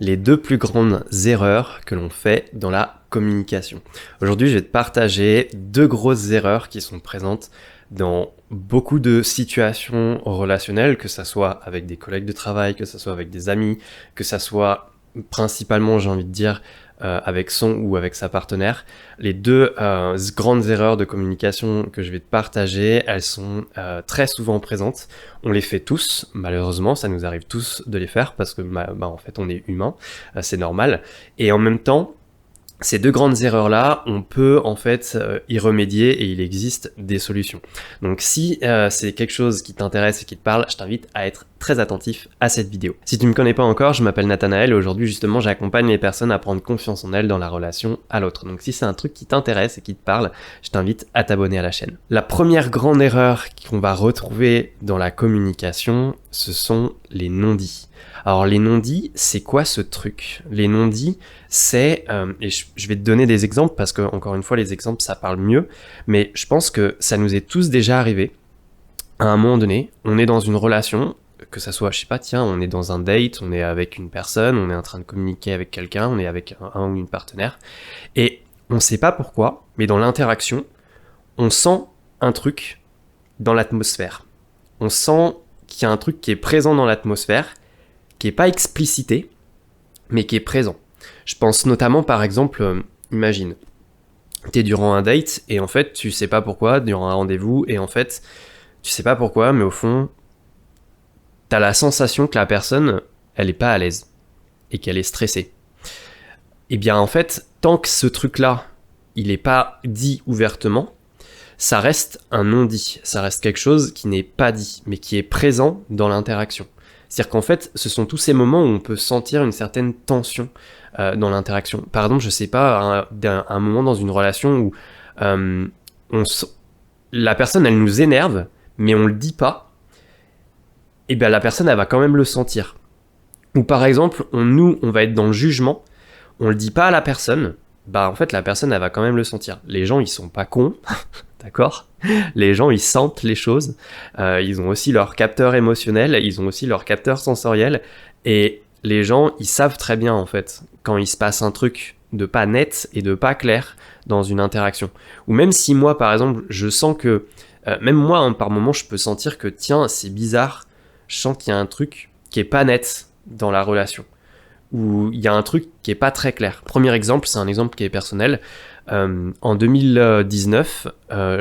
Les deux plus grandes erreurs que l'on fait dans la communication. Aujourd'hui, je vais te partager deux grosses erreurs qui sont présentes dans beaucoup de situations relationnelles, que ça soit avec des collègues de travail, que ça soit avec des amis, que ça soit principalement, j'ai envie de dire, avec son ou avec sa partenaire. Les deux grandes erreurs de communication que je vais te partager, elles sont très souvent présentes. On les fait tous, malheureusement, ça nous arrive tous de les faire parce que en fait on est humain, c'est normal. Et en même temps, ces deux grandes erreurs-là, on peut en fait y remédier et il existe des solutions. Donc si c'est quelque chose qui t'intéresse et qui te parle, je t'invite à être très attentif à cette vidéo. Si tu ne me connais pas encore, je m'appelle Nathanaël et aujourd'hui justement j'accompagne les personnes à prendre confiance en elles dans la relation à l'autre. Donc si c'est un truc qui t'intéresse et qui te parle, je t'invite à t'abonner à la chaîne. La première grande erreur qu'on va retrouver dans la communication, ce sont les non-dits. Alors les non-dits, c'est quoi ce truc? Les non-dits, c'est, et je vais te donner des exemples parce que encore une fois les exemples ça parle mieux, mais je pense que ça nous est tous déjà arrivé. À un moment donné, on est dans une relation, que ça soit, je sais pas, tiens, on est dans un date, on est avec une personne, on est en train de communiquer avec quelqu'un, on est avec un ou une partenaire, et on sait pas pourquoi, mais dans l'interaction, on sent un truc dans l'atmosphère. On sent qu'il y a un truc qui est présent dans l'atmosphère, qui est pas explicité, mais qui est présent. Je pense notamment, par exemple, imagine, t'es durant un date, et en fait, tu sais pas pourquoi, durant un rendez-vous, et en fait, tu sais pas pourquoi, mais au fond, t'as la sensation que la personne, elle est pas à l'aise, et qu'elle est stressée. Et bien, en fait, tant que ce truc-là, il est pas dit ouvertement, ça reste un non-dit, ça reste quelque chose qui n'est pas dit, mais qui est présent dans l'interaction. C'est-à-dire qu'en fait, ce sont tous ces moments où on peut sentir une certaine tension dans l'interaction. Par exemple, je sais pas, un moment dans une relation où la personne, elle nous énerve, mais on le dit pas, et bien la personne, elle va quand même le sentir. Ou par exemple, on va être dans le jugement, on le dit pas à la personne, bah en fait, la personne, elle va quand même le sentir. Les gens, ils sont pas cons, d'accord ? Les gens, ils sentent les choses, ils ont aussi leur capteur émotionnel, ils ont aussi leur capteur sensoriel, et les gens, ils savent très bien, en fait, quand il se passe un truc de pas net et de pas clair dans une interaction. Ou même si moi, par exemple, je sens que, même moi, hein, par moment, je peux sentir que, tiens, c'est bizarre, je sens qu'il y a un truc qui est pas net dans la relation, où il y a un truc qui est pas très clair. Premier exemple, c'est un exemple qui est personnel. En 2019,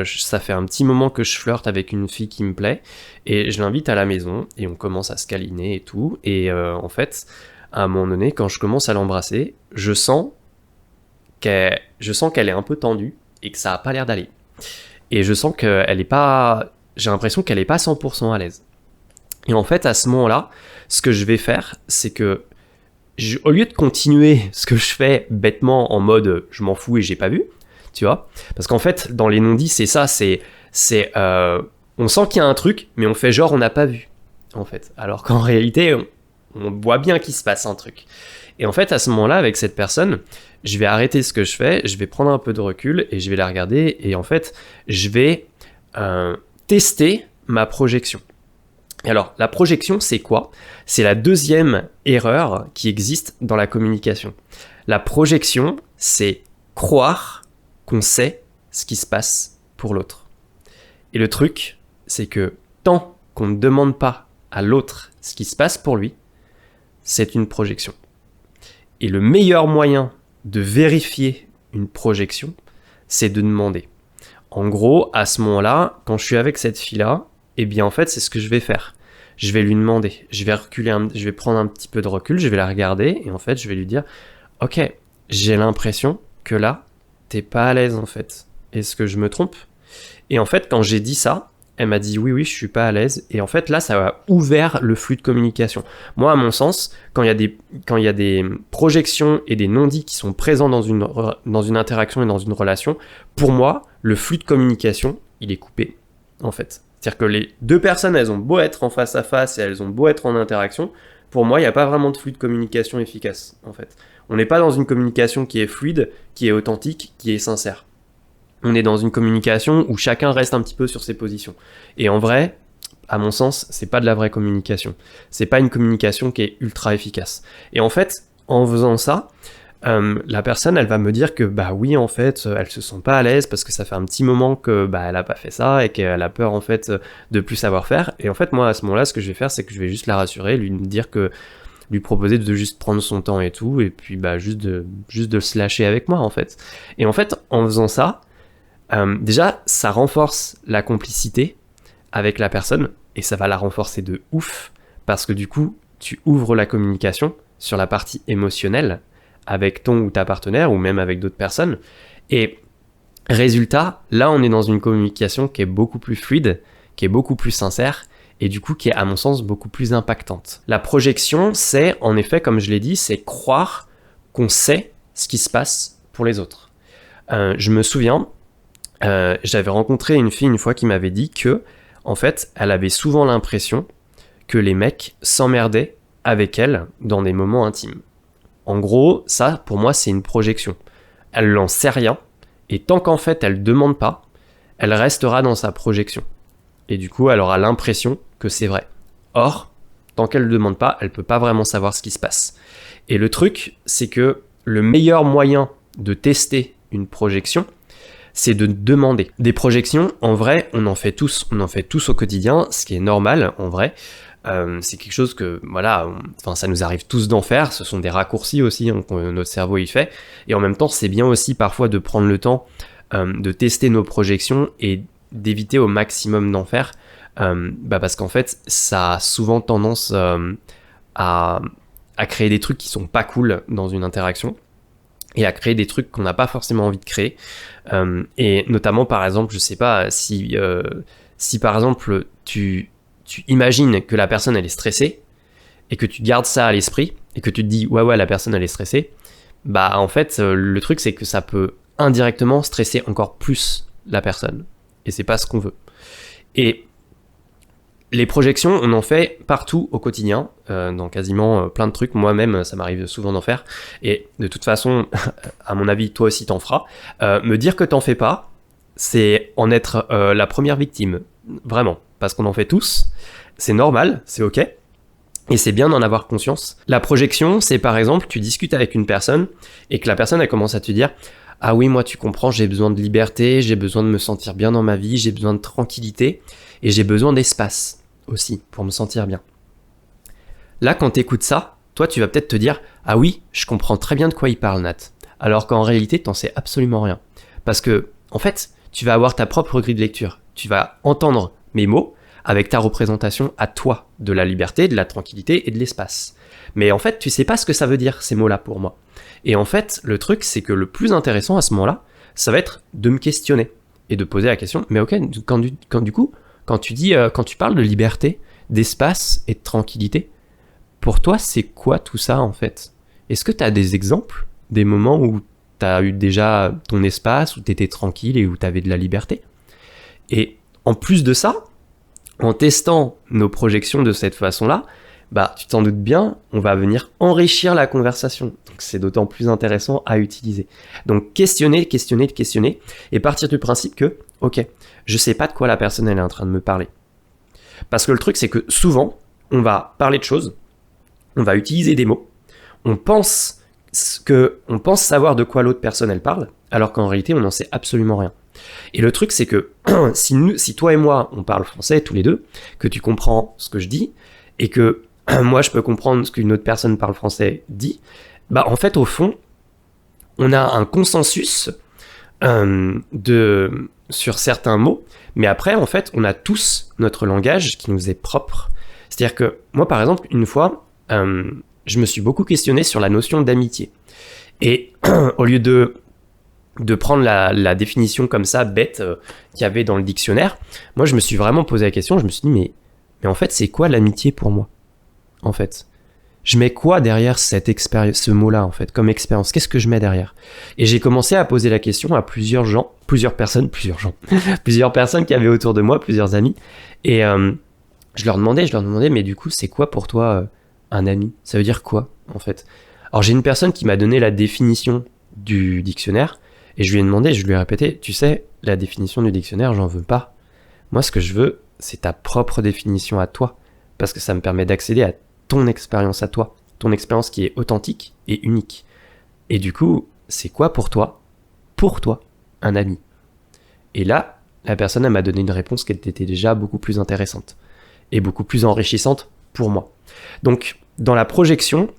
ça fait un petit moment que je flirte avec une fille qui me plaît et je l'invite à la maison et on commence à se câliner et tout. Et en fait, à un moment donné, quand je commence à l'embrasser, je sens qu'elle est un peu tendue et que ça a pas l'air d'aller. Et je sens qu'elle est pas, j'ai l'impression qu'elle est pas 100% à l'aise. Et en fait, à ce moment-là, ce que je vais faire, c'est que au lieu de continuer ce que je fais bêtement en mode je m'en fous et j'ai pas vu, tu vois, parce qu'en fait dans les non-dits c'est ça, on sent qu'il y a un truc mais on fait genre on n'a pas vu en fait, alors qu'en réalité on voit bien qu'il se passe un truc. Et en fait à ce moment-là avec cette personne, je vais arrêter ce que je fais, je vais prendre un peu de recul et je vais la regarder et en fait je vais tester ma projection. Alors, la projection, c'est quoi? C'est la deuxième erreur qui existe dans la communication. La projection, c'est croire qu'on sait ce qui se passe pour l'autre. Et le truc, c'est que tant qu'on ne demande pas à l'autre ce qui se passe pour lui, c'est une projection. Et le meilleur moyen de vérifier une projection, c'est de demander. En gros, à ce moment-là, quand je suis avec cette fille-là, eh bien en fait c'est ce que je vais faire. Je vais lui demander, je vais prendre un petit peu de recul, je vais la regarder et en fait je vais lui dire ok, j'ai l'impression que là t'es pas à l'aise en fait, est-ce que je me trompe? Et en fait quand j'ai dit ça, elle m'a dit oui je suis pas à l'aise et en fait là ça a ouvert le flux de communication. Moi à mon sens, quand il y a des projections et des non-dits qui sont présents dans une interaction et dans une relation, pour moi le flux de communication il est coupé en fait. C'est-à-dire que les deux personnes, elles ont beau être en face à face et elles ont beau être en interaction, pour moi, il n'y a pas vraiment de flux de communication efficace, en fait. On n'est pas dans une communication qui est fluide, qui est authentique, qui est sincère. On est dans une communication où chacun reste un petit peu sur ses positions. Et en vrai, à mon sens, c'est pas de la vraie communication. C'est pas une communication qui est ultra efficace. Et en fait, en faisant ça, la personne, elle va me dire que bah oui, en fait, elle se sent pas à l'aise parce que ça fait un petit moment que bah elle a pas fait ça et qu'elle a peur en fait de plus savoir faire. Et en fait, moi à ce moment-là, ce que je vais faire, c'est que je vais juste la rassurer, lui proposer de juste prendre son temps et tout, et puis bah juste de se lâcher avec moi en fait. Et en fait, en faisant ça, déjà, ça renforce la complicité avec la personne et ça va la renforcer de ouf parce que du coup, tu ouvres la communication sur la partie émotionnelle avec ton ou ta partenaire ou même avec d'autres personnes. Et résultat, là, on est dans une communication qui est beaucoup plus fluide, qui est beaucoup plus sincère et du coup qui est à mon sens beaucoup plus impactante. La projection, c'est en effet, comme je l'ai dit, c'est croire qu'on sait ce qui se passe pour les autres. Je me souviens, j'avais rencontré une fille une fois qui m'avait dit que, en fait, elle avait souvent l'impression que les mecs s'emmerdaient avec elle dans des moments intimes. En gros, ça, pour moi, c'est une projection. Elle n'en sait rien, et tant qu'en fait, elle ne demande pas, elle restera dans sa projection. Et du coup, elle aura l'impression que c'est vrai. Or, tant qu'elle ne demande pas, elle ne peut pas vraiment savoir ce qui se passe. Et le truc, c'est que le meilleur moyen de tester une projection, c'est de demander. Des projections, en vrai, on en fait tous au quotidien, ce qui est normal, en vrai. C'est quelque chose que, voilà, ça nous arrive tous d'en faire, ce sont des raccourcis aussi que notre cerveau y fait, et en même temps, c'est bien aussi parfois de prendre le temps de tester nos projections et d'éviter au maximum d'en faire, parce qu'en fait, ça a souvent tendance à créer des trucs qui sont pas cool dans une interaction, et à créer des trucs qu'on n'a pas forcément envie de créer. Et notamment, par exemple, je sais pas, si par exemple, tu imagines que la personne, elle est stressée, et que tu gardes ça à l'esprit, et que tu te dis, ouais, la personne, elle est stressée, bah, en fait, le truc, c'est que ça peut indirectement stresser encore plus la personne. Et c'est pas ce qu'on veut. Et les projections, on en fait partout au quotidien, dans quasiment plein de trucs. Moi-même, ça m'arrive souvent d'en faire. Et de toute façon, à mon avis, toi aussi t'en feras. Me dire que t'en fais pas, c'est en être la première victime. Vraiment. Parce qu'on en fait tous. C'est normal, c'est ok. Et c'est bien d'en avoir conscience. La projection, c'est par exemple, tu discutes avec une personne et que la personne, elle commence à te dire « Ah oui, moi tu comprends, j'ai besoin de liberté, j'ai besoin de me sentir bien dans ma vie, j'ai besoin de tranquillité et j'ai besoin d'espace. » aussi, pour me sentir bien. Là, quand t'écoutes ça, toi, tu vas peut-être te dire « Ah oui, je comprends très bien de quoi il parle, Nat. » Alors qu'en réalité, t'en sais absolument rien. Parce que, en fait, tu vas avoir ta propre grille de lecture. Tu vas entendre mes mots avec ta représentation à toi de la liberté, de la tranquillité et de l'espace. Mais en fait, tu sais pas ce que ça veut dire, ces mots-là, pour moi. Et en fait, le truc, c'est que le plus intéressant à ce moment-là, ça va être de me questionner et de poser la question « Mais ok, quand tu parles de liberté, d'espace et de tranquillité, pour toi, c'est quoi tout ça en fait ? Est-ce que tu as des exemples, des moments où tu as eu déjà ton espace, où tu étais tranquille et où tu avais de la liberté ? Et en plus de ça, en testant nos projections de cette façon-là, bah, tu t'en doutes bien, on va venir enrichir la conversation. Donc c'est d'autant plus intéressant à utiliser. Donc questionner, et partir du principe que, ok, je sais pas de quoi la personne elle est en train de me parler. Parce que le truc c'est que souvent, on va parler de choses, on va utiliser des mots, on pense savoir de quoi l'autre personne elle parle, alors qu'en réalité on n'en sait absolument rien. Et le truc c'est que si toi et moi on parle français tous les deux, que tu comprends ce que je dis, et que moi je peux comprendre ce qu'une autre personne parle français dit, bah en fait au fond on a un consensus sur certains mots, mais après en fait on a tous notre langage qui nous est propre. C'est-à-dire que moi par exemple une fois je me suis beaucoup questionné sur la notion d'amitié, et au lieu de prendre la définition comme ça bête qu'il y avait dans le dictionnaire, moi je me suis vraiment posé la question, je me suis dit mais en fait c'est quoi l'amitié pour moi en fait? Je mets quoi derrière cette expérience, ce mot-là en fait, comme expérience? Qu'est-ce que je mets derrière? Et j'ai commencé à poser la question à plusieurs personnes qui avaient autour de moi, plusieurs amis, et je leur demandais, mais du coup c'est quoi pour toi un ami? Ça veut dire quoi en fait? Alors j'ai une personne qui m'a donné la définition du dictionnaire, et je lui ai répété, tu sais, la définition du dictionnaire, j'en veux pas. Moi ce que je veux, c'est ta propre définition à toi, parce que ça me permet d'accéder à ton expérience à toi, ton expérience qui est authentique et unique. Et du coup, c'est quoi pour toi, un ami? Et là, la personne, elle m'a donné une réponse qui était déjà beaucoup plus intéressante et beaucoup plus enrichissante pour moi. Donc, dans la projection,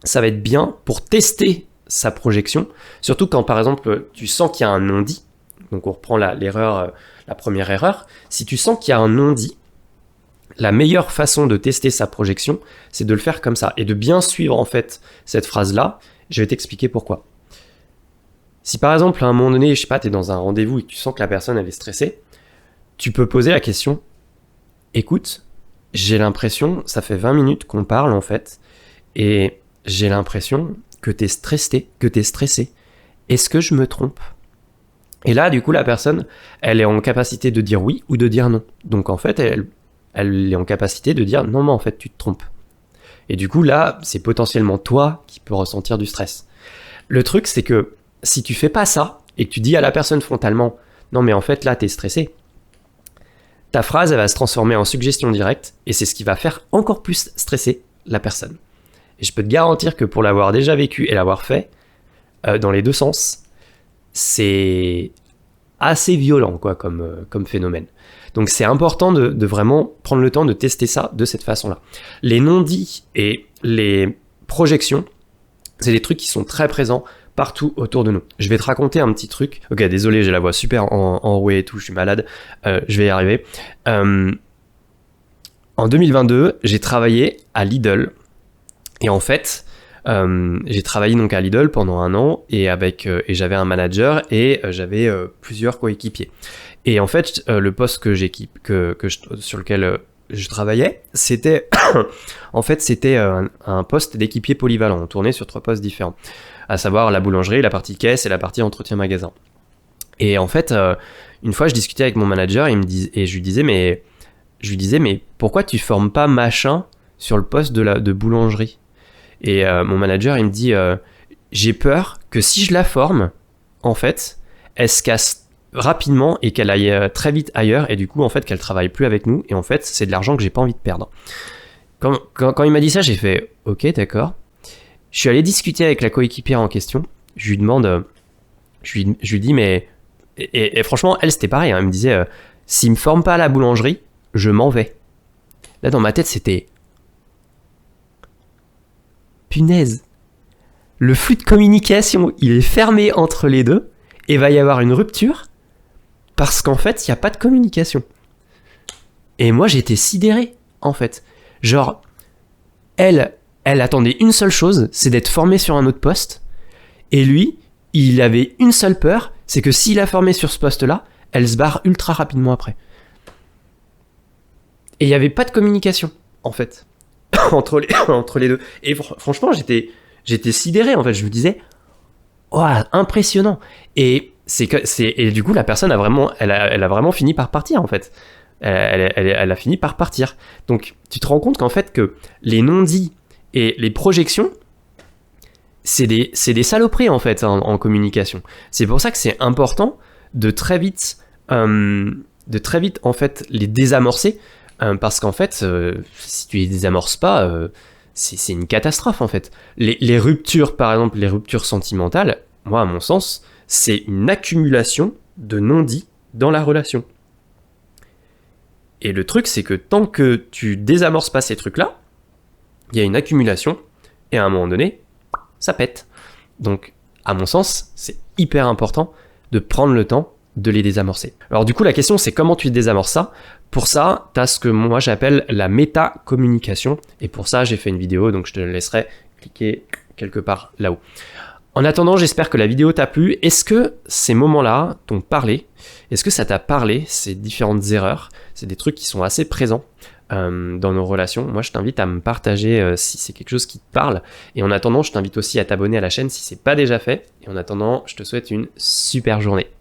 ça va être bien pour tester sa projection, surtout quand, par exemple, tu sens qu'il y a un non-dit. Donc, on reprend la première erreur. Si tu sens qu'il y a un non-dit, la meilleure façon de tester sa projection, c'est de le faire comme ça et de bien suivre, en fait, cette phrase-là. Je vais t'expliquer pourquoi. Si par exemple, à un moment donné, je sais pas, t'es dans un rendez-vous et que tu sens que la personne, elle est stressée, tu peux poser la question, écoute, j'ai l'impression, ça fait 20 minutes qu'on parle en fait, et j'ai l'impression que t'es stressé. Est-ce que je me trompe? Et là, du coup, la personne, elle est en capacité de dire oui ou de dire non. Donc en fait, elle est en capacité de dire non, mais en fait, tu te trompes. Et du coup, là, c'est potentiellement toi qui peux ressentir du stress. Le truc, c'est que si tu fais pas ça et que tu dis à la personne frontalement non mais en fait là t'es stressé, ta phrase elle va se transformer en suggestion directe et c'est ce qui va faire encore plus stresser la personne. Et je peux te garantir que pour l'avoir déjà vécu et l'avoir fait dans les deux sens, c'est assez violent quoi comme phénomène. Donc c'est important de vraiment prendre le temps de tester ça de cette façon-là. Les non-dits et les projections, c'est des trucs qui sont très présents partout autour de nous. Je vais te raconter un petit truc. Ok, désolé, j'ai la voix super enrouée et tout, je suis malade. Je vais y arriver. En 2022, j'ai travaillé à Lidl. Et en fait, j'ai travaillé donc à Lidl pendant 1 an et j'avais un manager et j'avais plusieurs coéquipiers. Et en fait, le poste sur lequel je travaillais, c'était en fait c'était un poste d'équipier polyvalent. On tournait sur 3 postes différents, à savoir la boulangerie, la partie caisse et la partie entretien magasin. Et en fait, une fois je discutais avec mon manager et je lui disais mais pourquoi tu formes pas machin sur le poste de boulangerie? Et mon manager il me dit j'ai peur que si je la forme, en fait, elle se casse rapidement et qu'elle aille très vite ailleurs et du coup en fait qu'elle travaille plus avec nous et en fait c'est de l'argent que j'ai pas envie de perdre. Quand il m'a dit ça, j'ai fait ok d'accord. Je suis allé discuter avec la coéquipière en question. Je lui demande, je lui dis mais et franchement elle c'était pareil. Hein, elle me disait s'il me forme pas à la boulangerie, je m'en vais. Là dans ma tête c'était punaise. Le flux de communication il est fermé entre les deux et va y avoir une rupture parce qu'en fait il y a pas de communication. Et moi j'étais sidéré en fait. Genre elle attendait une seule chose, c'est d'être formé sur un autre poste. Et lui, il avait une seule peur, c'est que s'il a formé sur ce poste-là, elle se barre ultra rapidement après. Et il n'y avait pas de communication, en fait, entre les deux. Et franchement, j'étais sidéré, en fait. Je me disais, oh, impressionnant. Et du coup, la personne a vraiment fini par partir, en fait. Elle a fini par partir. Donc, tu te rends compte qu'en fait, que les non-dits et les projections, c'est des saloperies en fait en communication. C'est pour ça que c'est important de très vite en fait les désamorcer parce qu'en fait si tu les désamorces pas, c'est une catastrophe en fait. Les ruptures par exemple, les ruptures sentimentales, moi à mon sens, c'est une accumulation de non-dits dans la relation. Et le truc c'est que tant que tu désamorces pas ces trucs-là, il y a une accumulation, et à un moment donné, ça pète. Donc, à mon sens, c'est hyper important de prendre le temps de les désamorcer. Alors du coup, la question, c'est comment tu désamorces ça? Pour ça, tu as ce que moi j'appelle la méta-communication, et pour ça, j'ai fait une vidéo, donc je te laisserai cliquer quelque part là-haut. En attendant, j'espère que la vidéo t'a plu. Est-ce que ces moments-là t'ont parlé? Est-ce que ça t'a parlé, ces différentes erreurs? C'est des trucs qui sont assez présents dans nos relations. Moi, je t'invite à me partager si c'est quelque chose qui te parle. Et en attendant, je t'invite aussi à t'abonner à la chaîne si c'est pas déjà fait. Et en attendant, je te souhaite une super journée.